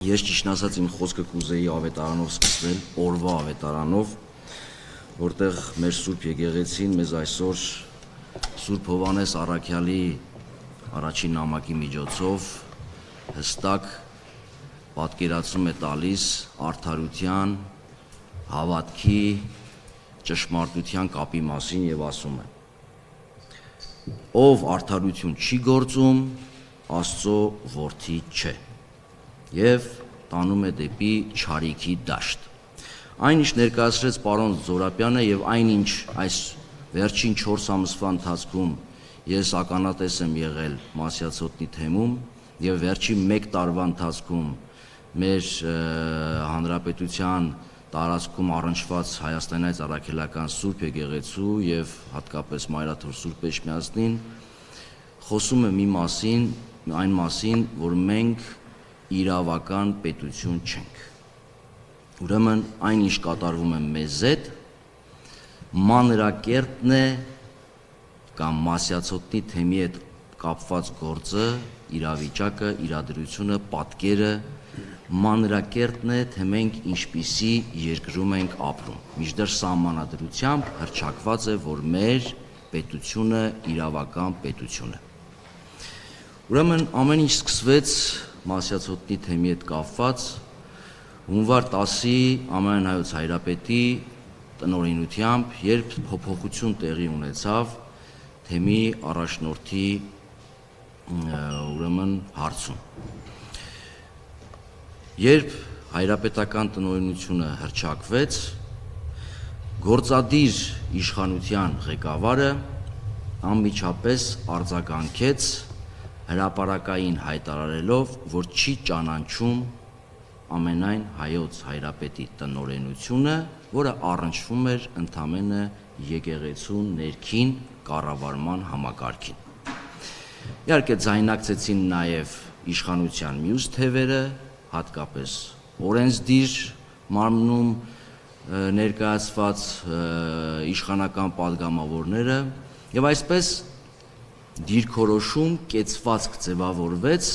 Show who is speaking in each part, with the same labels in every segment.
Speaker 1: Ես ճիշտ ասած իմ խոսքը կուզեի ավետարանով սկսվել, օրվա ավետարանով, որտեղ մեր Սուրբ Եկեղեցին մեզ այսօր Սուրբ Հովհաննես Առաքյալի առաջին նամակի միջոցով հստակ պատկերացում է տալիս արդարության, հավատքի, ճշմարտության կապի մասին եւ ասում է. Ով արդարություն չի գործում, Աստծո որդի չէ. Եվ տանում է դեպի չարիքի դաշտ։ Այն ինչ ներկայացրեց պարոն Զորապյանը եւ այն ինչ այս վերջին 4 ամսվա ընթացքում ես ականատես եմ եղել Մասյացոտնի թեմում եւ վերջին 1 տարվա ընթացքում մեր հանրապետության տարածքում առնչված Հայաստանից առաքելական Սուրբ Եկեղեցու եւ հատկապես Մայրաթոր Սուրբ Էջմիածնին խոսում է այն մասին, որ մենք իրավական պետություն չենք։ Ուրեմն այն ինչ կատարվում է մեզ հետ մանրակերտն է կամ Մասյացոտնի թեմի հետ կապված գործը, իրավիճակը, իրադրությունը, պատկերը մանրակերտն է, թե մենք ինչպիսի երկրում ենք ապրում։ Մինչդեռ սահմանադրությամբ հռչակված է, որ մեր պետությունը իրավական պետություն է։ Ուրեմն ամեն ինչ սկսվեց Մասյացոտնի թեմի հետ կապված հունվար 10-ի Ամենայն Հայոց Հայրապետի տնօրինությամբ, երբ փոփոխություն տեղի ունեցավ թեմի առաջնորդի ուրեմն հարցում։ Երբ հայրապետական տնօրինությունը հռչակվեց, գործադիր իշխանության ղեկավարը անմիջապես արձագանքեց հրապարակային հայտարարելով, որ չի ճանաչում Ամենայն Հայոց Հայրապետի տնօրենությունը, որը առնչվում էր ընդամենը եկեղեցու ներքին կառավարման համակարգին։ Իհարկե ձայնակցեցին նաև իշխանության մյուս թևերը, հատկապես օրենսդիր մարմնում ներկայացված իշխանական падգամավորները, եւ այսպես դիրքորոշում կեցվածք ձևավորվեց,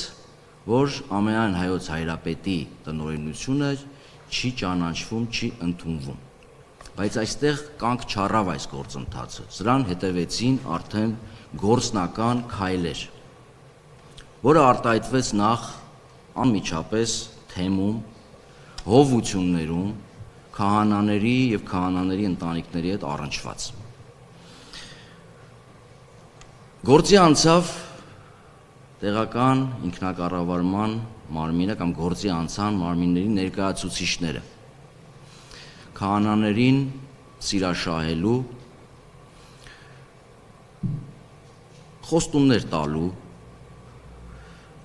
Speaker 1: որ Ամենայն Հայոց Հայրապետի տնօրենությունը չի ճանաչվում, չի ընդունվում։ Բայց այստեղ կանգ չառավ այս գործընթացը։ Սրան հետևեցին արդեն գործնական քայլեր, որը արտահայտվեց նախ անմիջապես թեմում, հովություններում, քահանաների եւ քահանաների ընտանիքների հետ առնչված։ Գործի անցավ տեղական ինքնակառավարման մարմինը կամ գործի անցան մարմինների ներկայացուցիչները, քահանաներին սիրաշահելու, խոստումներ տալու,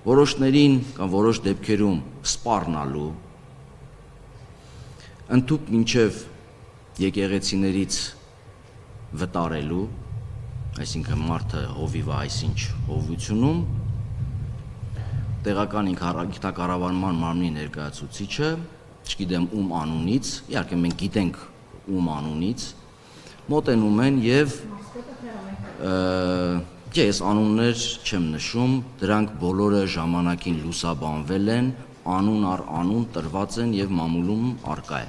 Speaker 1: որոշներին կամ որոշ դեպքերում սպառնալու, ընդհուպ մինչև եկեղեցիներից վտարելու, այսինքն մարդը հովիվա այսինչ հովությունում, տեղական ինքնակառավարման մարմնի ներկայացուցիչը, չգիտեմ ում անունից, իհարկե մենք գիտենք ում անունից, մոտենում են եւ ես անուններ չեմ նշում, դրանք բոլորը ժամանակին լուսաբանվել են, անուն առ անուն տրված են եւ մամուլում արկա է։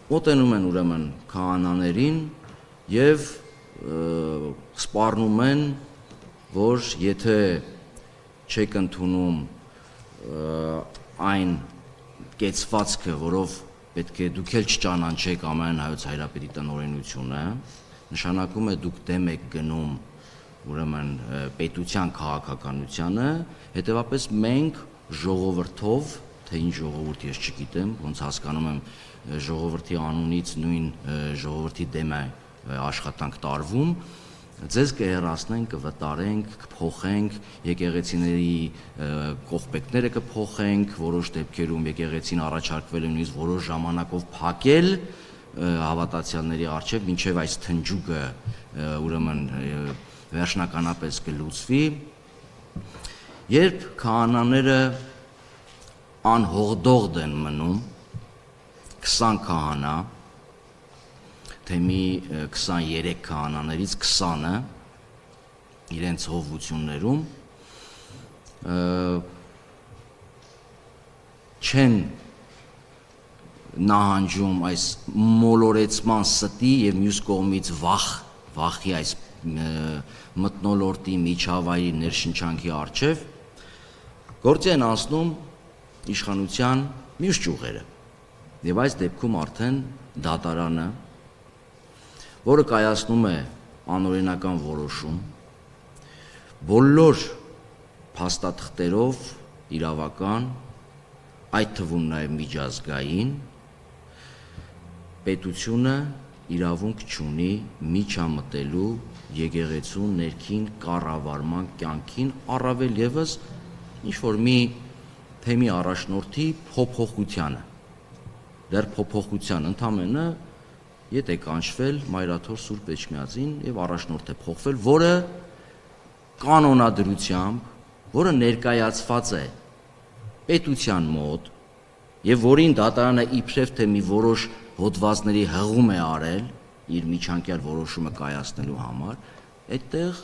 Speaker 1: Մոտենում են ուրեմն քահանաներին եւ սպառնում են, որ եթե չեք ընդունում այն կեցվածքը, որով պետք է դուք էլ չճանաչեք Ամենայն Հայոց Հայրապետի տնօրենությունը, նշանակում է դուք դեմ եք գնում ուրեմն պետության քաղաքականությանը, հետեւաբար մենք ժողովրդով, թե ինչ ժողովուրդ ես չգիտեմ, ոնց հասկանում եմ ժողովրդի անունից նույն ժողովրդի դեմ է աշխատանք տարվում, ձեզ կհեռացնենք, կվտարենք, կփոխենք, եկեղեցիների կողպեքները կփոխենք, որոշ դեպքերում եկեղեցին առաջարկվել է նույնիսկ որոշ ժամանակով փակել հավատացյալների առջև, մինչև այս թնջուկը ուրեմն վերջնականապես կլուծվի, երբ քահանաները անհողդողդ են մնում, 20 քահանա, թեմի 23 քահանաներից 20-ը իրենց հովություններում չեն նահանջում այս մոլորեցման ստի եւ մյուս կողմից վախի այս մթնոլորտի միջավայրի ներշնչանքի առջև գործի են անցնում իշխանության մյուս ճյուղերը եւ այս դեպքում արդեն դատարանը, որը կայացնում է անօրինական որոշում բոլոր փաստաթղթերով իրավական, այդ թվում նաեւ միջազգային, պետությունը իրավունք չունի միջամտելու եկեղեցու ներքին կառավարման կյանքին, առավել եւս ինչ որ մի թեմի առաջնորդի փոփոխությանը, դեռ փոփոխության ընդամենը ետ է կանչվել Մայրաթոր Սուրբ Էջմիածին եւ առաջնորդ է փոխվել, որը կանոնադրությամբ, որը ներկայացված է պետության մոտ եւ որին դատարանը իբրև թե մի որոշ հոդվածների հղում է արել իր միջանկյալ որոշումը կայացնելու համար, այդտեղ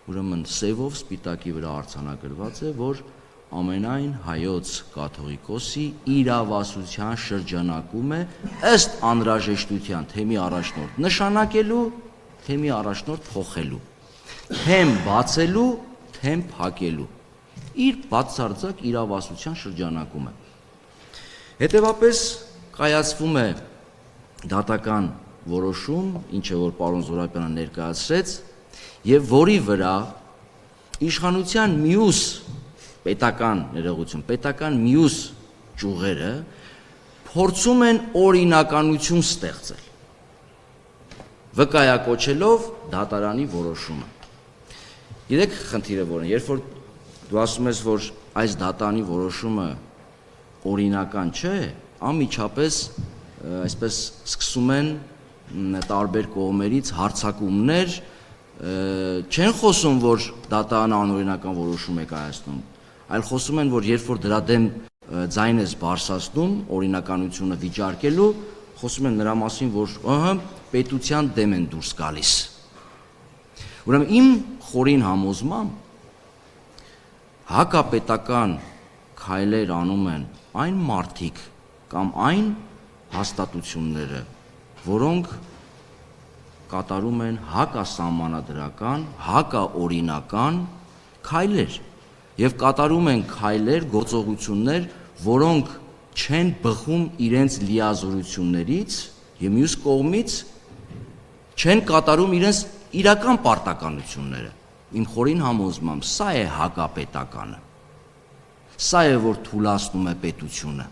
Speaker 1: ուրեմն սևով սպիտակի վրա արձանագրված է, որ ամենայն հայոց կաթողիկոսի իրավասության շրջանակում է ըստ անհրաժեշտության թեմի առաջնորդ նշանակելու, թեմի առաջնորդ փոխելու, թեմ բացելու, թեմ փակելու, իր բացարձակ իրավասության շրջանակում է։ Հետևաբար կայացվում է դատական որոշում, ինչը որ պարոն Զուրաբյանը ներկայացրեց, եւ որի վրա իշխանության մյուս պետական ներողություն, պետական մյուս ճյուղերը փորձում են օրինականություն ստեղծել, վկայակոչելով դատարանի որոշումը։ Գիտեք խնդիրը որն է, երբ որ դու ասում ես, որ այս դատարանի որոշումը օրինական չէ, անմիջապես այսպես սկսում են տարբեր կողմերից հարձակումներ, չեն խոսում, որ դատարանը անօրինական որոշում է կայացնում, այլ խոսում են, որ երբ որ դրա դեմ ձայն ես բարձրացնում օրինականությունը վիճարկելու, խոսում են նրա մասին, որ պետության դեմ են դուրս գալիս։ Ուրեմն իմ խորին համոզմամբ հակապետական քայլեր անում են այն մարդիկ կամ այն հաստատությունները, որոնք կատարում են հակասահմանադրական, հակաօրինական քայլեր եւ կատարում են քայլեր, գործողություններ, որոնք չեն բխում իրենց լիազորություններից եւ մյուս կողմից չեն կատարում իրենց իրական պարտականությունները։ Իմ խորին համոզմամբ սա է հակապետականը։ Սա է որ թուլացնում է պետությունը։